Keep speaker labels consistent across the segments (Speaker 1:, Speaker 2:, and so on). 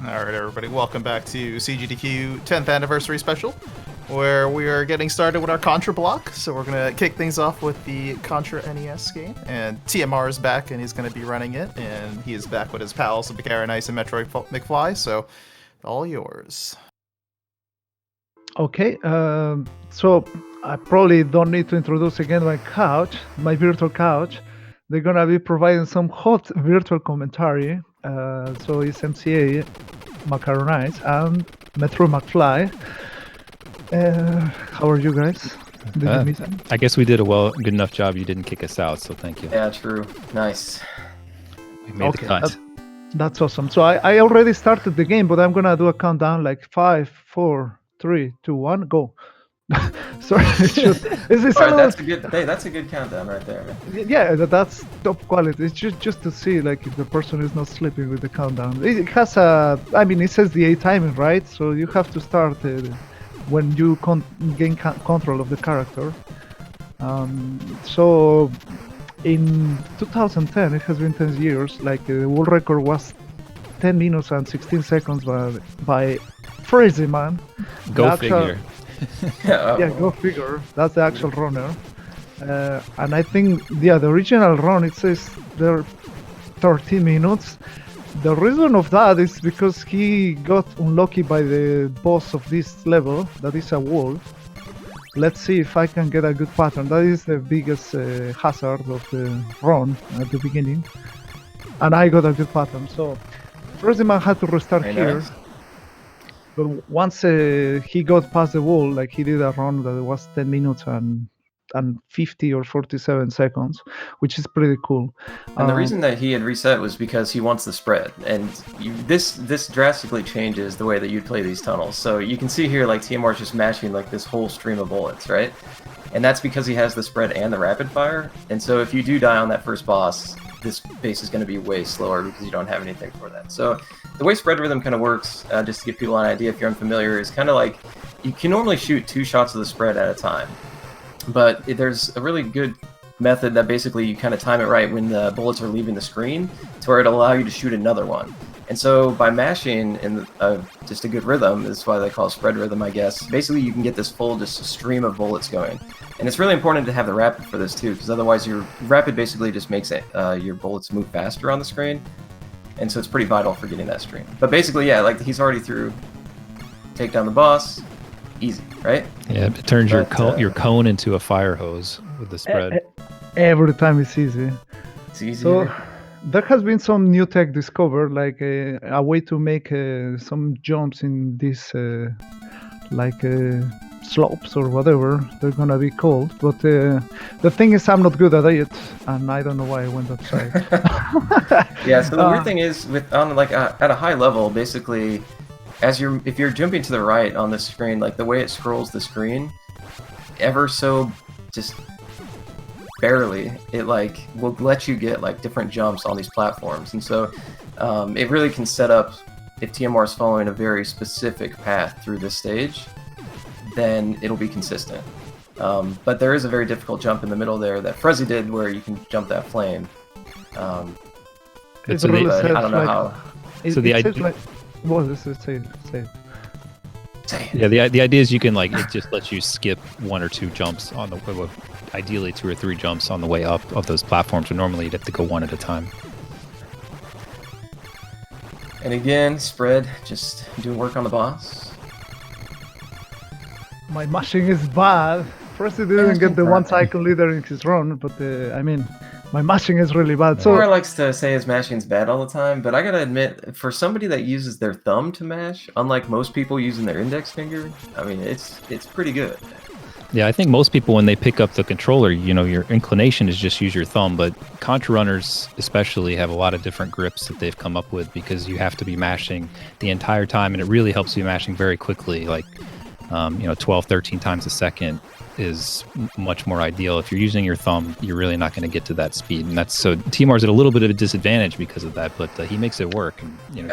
Speaker 1: All right, everybody, welcome back to CGDQ 10th Anniversary Special, where we are getting started with our Contra block. So we're going to kick things off with the Contra NES game, and TMR is back, and he's going to be running it, and he is back with his pals, MCAaronIce and MetroidMcFly, so all yours.
Speaker 2: Okay, so I probably don't need to introduce again my virtual couch. They're going to be providing some hot virtual commentary. So it's MCAaronIce and MetroidMcFly. How are you guys? Did you miss me?
Speaker 3: I guess we did a good enough job. You didn't kick us out, so thank you.
Speaker 4: Yeah, true. Nice.
Speaker 3: We made the cut.
Speaker 2: That's awesome. So I already started the game, but I'm going to do a countdown like 5, 4, 3, 2, 1, go. Sorry,
Speaker 4: that's a good countdown right there, man.
Speaker 2: Yeah, that's top quality. It's just to see like if the person is not sleeping with the countdown. It has it says the A timing, right? So you have to start when you gain control of the character. So in 2010, it has been 10 years. Like the world record was 10 minutes and 16 seconds by Crazy Man.
Speaker 3: Go figure.
Speaker 2: Yeah, go figure. That's the actual runner. And I think, the original run, it says there 13 minutes. The reason of that is because he got unlucky by the boss of this level, that is a wall. Let's see if I can get a good pattern. That is the biggest hazard of the run at the beginning. And I got a good pattern. So, Crazy Man had to restart here. Nice. But once he got past the wall, like he did a run that was 10 minutes and 50 or 47 seconds, which is pretty cool.
Speaker 4: And the reason that he had reset was because he wants the spread. And this drastically changes the way that you play these tunnels. So you can see here, like, TMR is just mashing like this whole stream of bullets, right? And that's because he has the spread and the rapid fire. And so if you do die on that first boss, this base is going to be way slower because you don't have anything for that. So the way spread rhythm kind of works, just to give people an idea if you're unfamiliar, is kind of like you can normally shoot 2 shots of the spread at a time. But there's a really good method that basically you kind of time it right when the bullets are leaving the screen to where it'll allow you to shoot another one. And so by mashing in just a good rhythm, that's why they call it spread rhythm, I guess, basically you can get this full just stream of bullets going. And it's really important to have the rapid for this too, because otherwise your rapid basically just makes your bullets move faster on the screen. And so it's pretty vital for getting that stream. But basically, yeah, like he's already through, take down the boss, easy, right?
Speaker 3: Yeah, it turns your cone into a fire hose with the spread.
Speaker 2: Every time it's easy.
Speaker 4: It's easy.
Speaker 2: So there has been some new tech discovered, like a way to make some jumps in this, slopes or whatever they're gonna be called. But the thing is, I'm not good at it, and I don't know why I went that side.
Speaker 4: Yeah. So the weird thing is, at a high level, basically, if you're jumping to the right on the screen, like the way it scrolls the screen, ever so just barely, it like will let you get like different jumps on these platforms, and so it really can set up if TMR is following a very specific path through this stage, then it'll be consistent. But there is a very difficult jump in the middle there that Frezzy did, where you can jump that flame. I don't know how.
Speaker 3: So the idea.
Speaker 2: What does it say?
Speaker 3: Yeah, the idea is you can it just lets you skip 1 or 2 jumps on the ideally 2 or 3 jumps on the way up of those platforms. But normally you'd have to go 1 at a time.
Speaker 4: And again, spread, just doing work on the boss.
Speaker 2: My mashing is bad. First, he didn't get the 1 cycle leader in his run, but my mashing is really bad. So
Speaker 4: Laura likes to say his mashing's bad all the time, but I gotta admit, for somebody that uses their thumb to mash, unlike most people using their index finger, I mean, it's pretty good.
Speaker 3: Yeah, I think most people, when they pick up the controller, your inclination is just use your thumb, but Contra runners especially have a lot of different grips that they've come up with because you have to be mashing the entire time, and it really helps you mashing very quickly, 12, 13 times a second. is much more ideal. If you're using your thumb, you're really not going to get to that speed, and that's so TMR's at a little bit of a disadvantage because of that. But he makes it work. And, you know,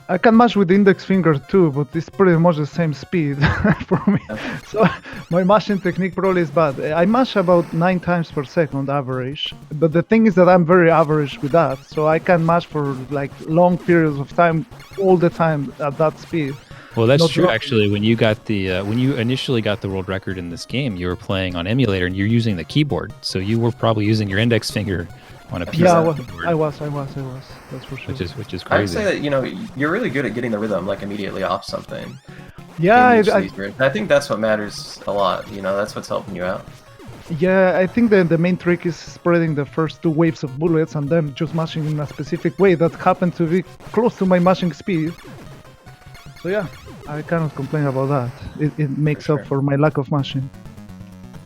Speaker 2: I can mash with the index finger too, but it's pretty much the same speed for me.
Speaker 4: Okay.
Speaker 2: So my mashing technique probably is bad. I mash about 9 times per second average, but the thing is that I'm very average with that, so I can mash for like long periods of time, all the time at that speed.
Speaker 3: Well, that's true. Actually, when you got when you initially got the world record in this game, you were playing on emulator and you're using the keyboard, so you were probably using your index finger on a PC.
Speaker 2: Yeah,
Speaker 3: keyboard,
Speaker 2: I was. That's for sure.
Speaker 3: Which is crazy.
Speaker 4: I would say that you're really good at getting the rhythm like immediately off something.
Speaker 2: Yeah,
Speaker 4: I think that's what matters a lot. That's what's helping you out.
Speaker 2: Yeah, I think the main trick is spreading the first 2 waves of bullets and then just mashing in a specific way that happened to be close to my mashing speed. So yeah, I cannot complain about that. It makes up for my lack of mashing.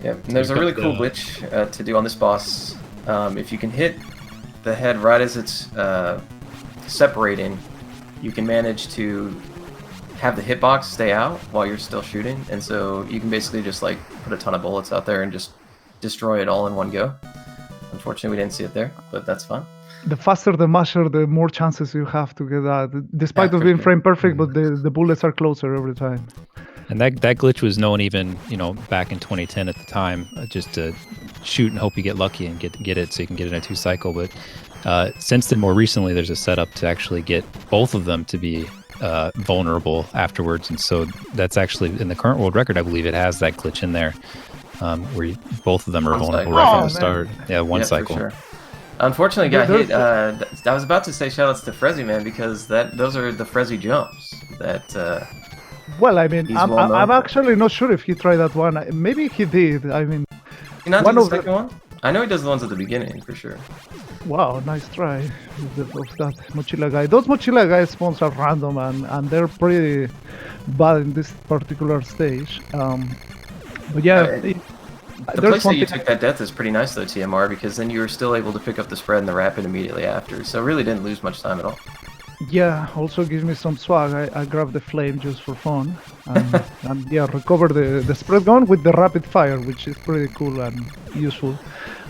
Speaker 4: Yeah, and there's a really cool glitch to do on this boss. If you can hit the head right as it's separating, you can manage to have the hitbox stay out while you're still shooting, and so you can basically just like put a ton of bullets out there and just destroy it all in one go. Unfortunately, we didn't see it there, but that's fun.
Speaker 2: The faster the masher, the more chances you have to get that. Despite of being frame perfect, but the bullets are closer every time.
Speaker 3: And that glitch was known even back in 2010 at the time, just to shoot and hope you get lucky and get it so you can get it in a 2 cycle. But since then, more recently, there's a setup to actually get both of them to be vulnerable afterwards, and so that's actually in the current world record. I believe it has that glitch in there where both of them are vulnerable right from the start. Yeah, one cycle. For sure.
Speaker 4: Unfortunately, got hit. I was about to say shoutouts to Frezzy Man because those are the Frezzy jumps that.
Speaker 2: Well, I mean, I'm actually not sure if he tried that one. Maybe he did. I mean,
Speaker 4: one of the second one. I know he does the ones at the beginning for sure.
Speaker 2: Wow, nice try of that Mochila guy. Those Mochila guy spawns are random and they're pretty bad in this particular stage. But yeah.
Speaker 4: The place that you took that death is pretty nice though, TMR, because then you were still able to pick up the spread and the rapid immediately after, so really didn't lose much time at all.
Speaker 2: Yeah, also gives me some swag. I grabbed the flame just for fun, and yeah, recover the spread gun with the rapid fire, which is pretty cool and useful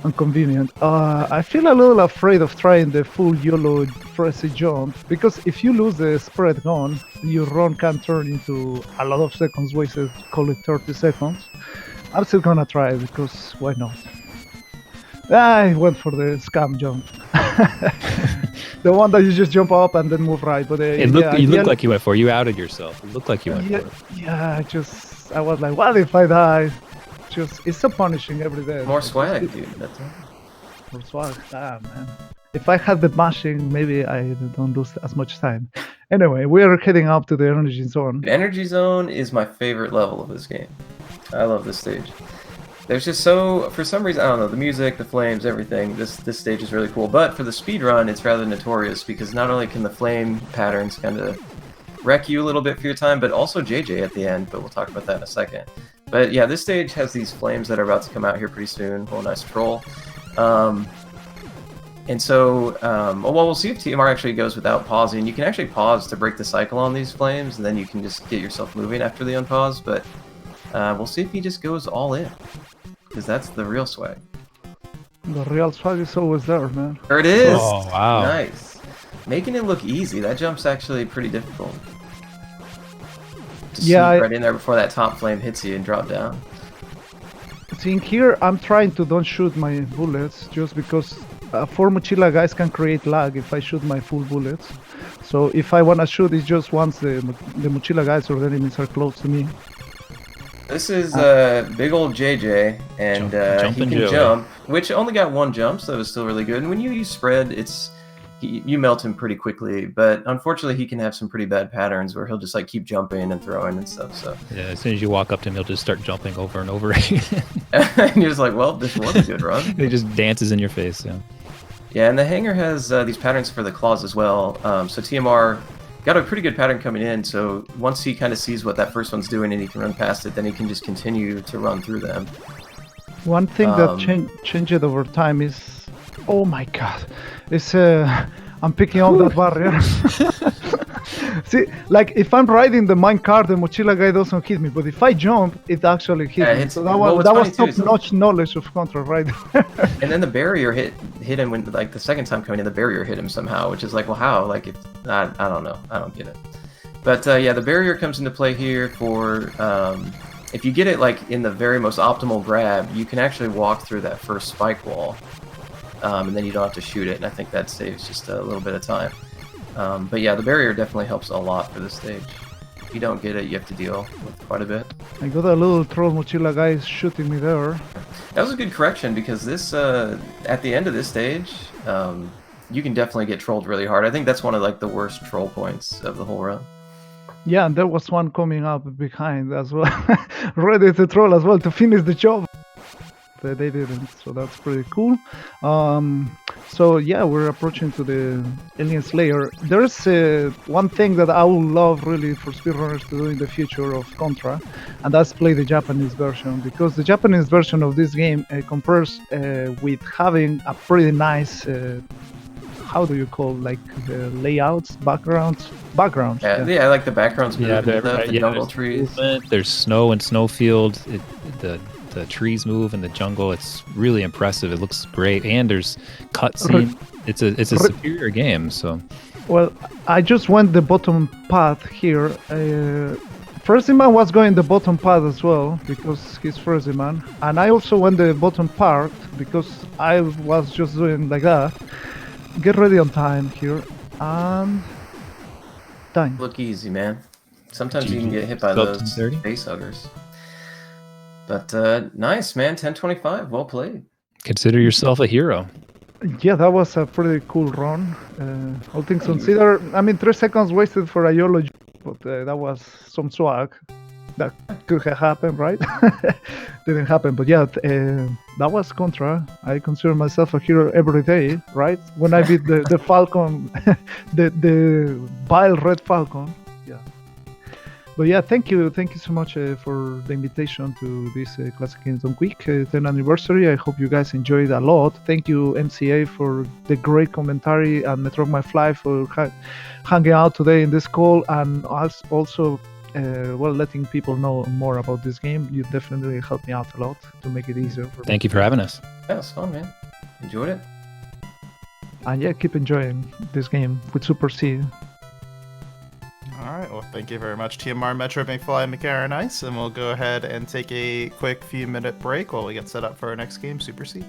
Speaker 2: and convenient. I feel a little afraid of trying the full YOLO Frezzy jump, because if you lose the spread gun, your run can turn into a lot of seconds wasted, call it 30 seconds. I'm still gonna try it because why not? I went for the scam jump. The one that you just jump up and then move right. But
Speaker 3: you look like you went for it. You outed yourself. You look like you went for it.
Speaker 2: Yeah, I was like, what if I die? It's so punishing every day.
Speaker 4: More swag, dude. That's it.
Speaker 2: More swag, man. If I had the mashing, maybe I don't lose as much time. Anyway, we are heading up to the energy zone.
Speaker 4: The energy zone is my favorite level of this game. I love this stage. There's just for some reason, I don't know, the music, the flames, everything, this stage is really cool. But for the speed run, it's rather notorious because not only can the flame patterns kind of wreck you a little bit for your time, but also JJ at the end, but we'll talk about that in a second. But yeah, this stage has these flames that are about to come out here pretty soon. Oh, nice troll. And so, well, we'll see if TMR actually goes without pausing. You can actually pause to break the cycle on these flames, and then you can just get yourself moving after the unpause, but we'll see if he just goes all in, because that's the real swag.
Speaker 2: The real swag is always there, man.
Speaker 4: There it is!
Speaker 3: Oh, wow.
Speaker 4: Nice. Making it look easy. That jump's actually pretty difficult. To sneak right in there before that top flame hits you and drop down.
Speaker 2: See, in here, I'm trying to don't shoot my bullets, just because 4 Mochila guys can create lag if I shoot my full bullets. So if I want to shoot, it's just once the Mochila guys or the enemies are close to me.
Speaker 4: This is big old JJ, and he can jump, which only got 1 jump, so it was still really good. And when you use spread, you melt him pretty quickly, but unfortunately he can have some pretty bad patterns where he'll just like keep jumping and throwing and stuff. So
Speaker 3: yeah, as soon as you walk up to him, he'll just start jumping over and over again.
Speaker 4: And you're just like, well, this was a good run.
Speaker 3: He just dances in your face.
Speaker 4: Yeah, and the hanger has these patterns for the claws as well. So TMR got a pretty good pattern coming in, so once he kind of sees what that first one's doing and he can run past it, then he can just continue to run through them.
Speaker 2: One thing that changed over time is, oh my god, it's I'm picking up that barrier. See, like if I'm riding the minecart, the mochila guy doesn't hit me, but if I jump, it actually hits me. So that was top-notch knowledge of Contra, right?
Speaker 4: And then the barrier hit him when, like, the second time coming in, the barrier hit him somehow, which is like, well, how? Like, I don't know. I don't get it. But yeah, the barrier comes into play here for if you get it like in the very most optimal grab, you can actually walk through that first spike wall, and then you don't have to shoot it. And I think that saves just a little bit of time. But yeah, the barrier definitely helps a lot for this stage. If you don't get it, you have to deal with quite a bit.
Speaker 2: I got a little troll mochila guy shooting me there.
Speaker 4: That was a good correction, because this at the end of this stage, you can definitely get trolled really hard. I think that's one of like the worst troll points of the whole run.
Speaker 2: Yeah, and there was one coming up behind as well, ready to troll as well to finish the job. They didn't, so that's pretty cool. So yeah, we're approaching to the Alien Slayer. There's one thing that I would love really for speedrunners to do in the future of Contra, and that's play the Japanese version, because the Japanese version of this game compares with having a pretty nice how do you call, like, the layouts, backgrounds?
Speaker 4: Yeah, like the backgrounds move, the jungle trees.
Speaker 3: Movement, there's snow and snowfield. The trees move in the jungle. It's really impressive. It looks great, and there's cutscene. It's a superior game. So,
Speaker 2: well, I just went the bottom path here. Fresiman was going the bottom path as well because he's Fresiman, and I also went the bottom part because I was just doing like that. Get ready on time here, and time.
Speaker 4: Look easy, man. Sometimes you can get hit by those face huggers. But nice, man. 10:25. Well played.
Speaker 3: Consider yourself a hero.
Speaker 2: Yeah, that was a pretty cool run. All things considered, I mean, 3 seconds wasted for a YOLO, but that was some swag. That could have happened, right? Didn't happen, but yeah, that was Contra. I consider myself a hero every day, right? When I beat the Falcon, the vile red Falcon. Yeah. But yeah, thank you so much for the invitation to this Classic Kingdom Week 10th anniversary. I hope you guys enjoyed a lot. Thank you, MCA, for the great commentary, and McFly for hanging out today in this call, and also letting people know more about this game. You definitely helped me out a lot to make it easier.
Speaker 3: Thank you for having us.
Speaker 4: Yeah, it was fun, man. Enjoyed it.
Speaker 2: And yeah, keep enjoying this game with Super C.
Speaker 1: Alright, well, thank you very much, TMR, MetroidMcFly, and MCAaronIce, and we'll go ahead and take a quick few-minute break while we get set up for our next game, Super C.